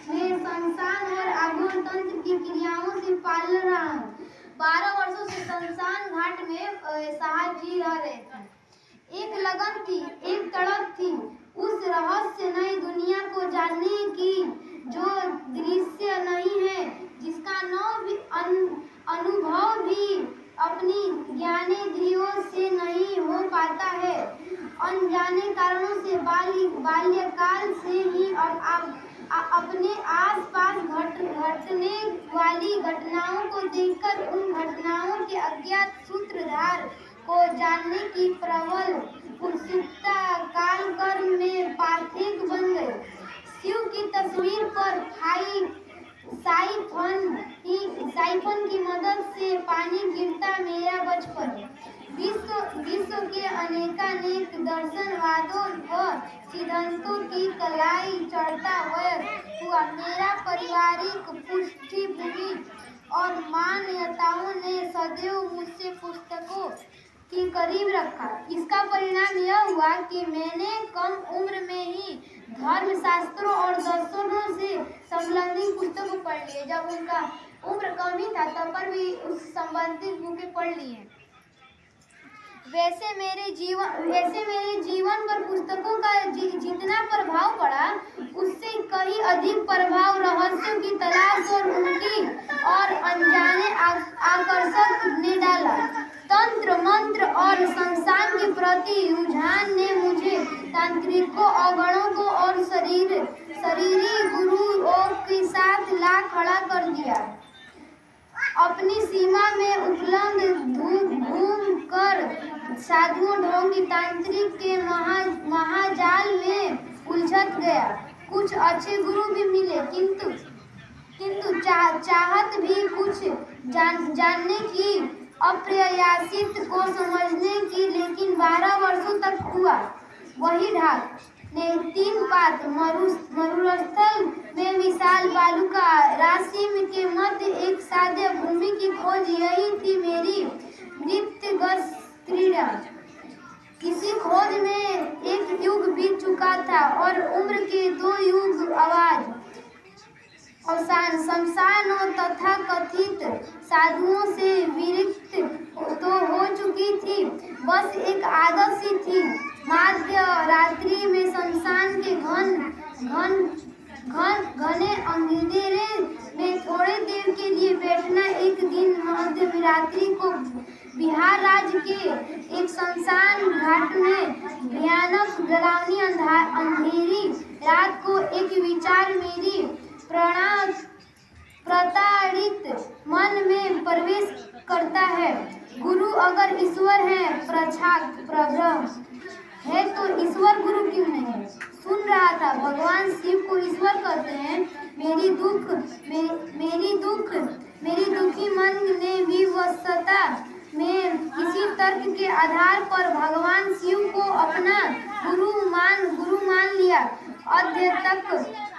में शमशान और आगमन तंत्र की क्रियाओं से पाल रहा हूँ। 12 वर्षों से शमशान घाट में साहब जी रह रहे थे। एक लगन थी, एक तड़प थी उस रहस्य नई दुनिया को जानने की जो दृश्य नहीं है, जिसका अनुभव भी अपनी ज्ञानेंद्रियों से नहीं हो पाता है। अनजाने कारणों से बाल्यकाल से ही अपने आसपास घटने वाली घटनाओं को देखकर उन घटनाओं के अज्ञात सूत्रधार को जानने की प्रबल उत्सुकता कालक्रम में पाथेय बन गई। शिव की तस्वीर पर साइफन की मदद से पानी गिरता मेरा बचपन। विश्व के अनेकानेक दर्शनवादों व सिद्धांतों की कलाई चढ़ता हुआ मेरा पारिवारिक पृष्ठभूमि और मान्यताओं ने सदैव मुझसे पुस्तकों के करीब रखा। इसका परिणाम यह हुआ कि मैंने कम उम्र में ही धर्मशास्त्रों और दर्शनों से संबंधित पुस्तकों पढ़ लिए। जब उनका उम्र कम ही था तब पर भी उस संबंधित बुकें पढ़ ली हैं। वैसे मेरे जीवन पर पुस्तकों का जितना प्रभाव पड़ा, उससे कहीं अधिक प्रभाव रहस्यों की तलाश और उनकी और अनजाने आकर्षक ने डाला। तंत्र मंत्र और शमशान के प्रति रुझान ने मुझे तांत्रिकों, अवगणों को और शरीरी गुरुओं के साथ ला खड़ा कर दिया। अपनी सीमा में उपलब्ध घूम कर साधुओं ढोंगी तांत्रिक के महाजाल में उलझत गया। कुछ अच्छे गुरु भी मिले, किंतु चाहत भी कुछ जानने की, अप्रयासित को समझने की, लेकिन 12 वर्षों तक हुआ वही ढाक ने 3 पात मरुस्थल में विशाल बालुका राशि के मध्य एक साध्य भूमि की खोज। यही थी मेरी नित्यगत क्रीड़ा। इसी खोज में एक युग बीत चुका था और उम्र के 2 युग अवसान शमशान और तथा कथित साधुओं से विरक्त तो हो चुकी थी। बस एक आदत सी थी, मध्य रात्रि में शमशान के घने अंधेरे में थोड़ी देर के लिए बैठना। एक दिन मध्य रात्रि को बिहार राज्य के एक शमशान घाट में भयानक डरावनी अंधेरी रात को एक विचार मेरी प्रताड़ित मन में प्रवेश करता है। गुरु अगर ईश्वर है, प्रब्रह्म है, तो ईश्वर गुरु क्यों नहीं? सुन रहा था भगवान शिव को ईश्वर कहते हैं। मेरी दुखी मन ने विवशता में किसी तर्क के आधार पर भगवान शिव को अपना गुरु मान लिया।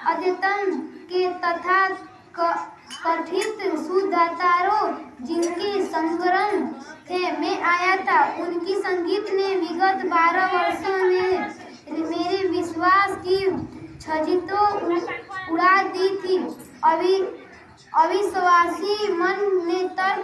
अद्यतन के तथा कथित सुधातारों जिनके संगरम थे मैं आया था, उनकी संगीत ने विगत 12 वर्षों में मेरे विश्वास की छज्जियां उड़ा दी थी। अविश्वासी मन ने तर्क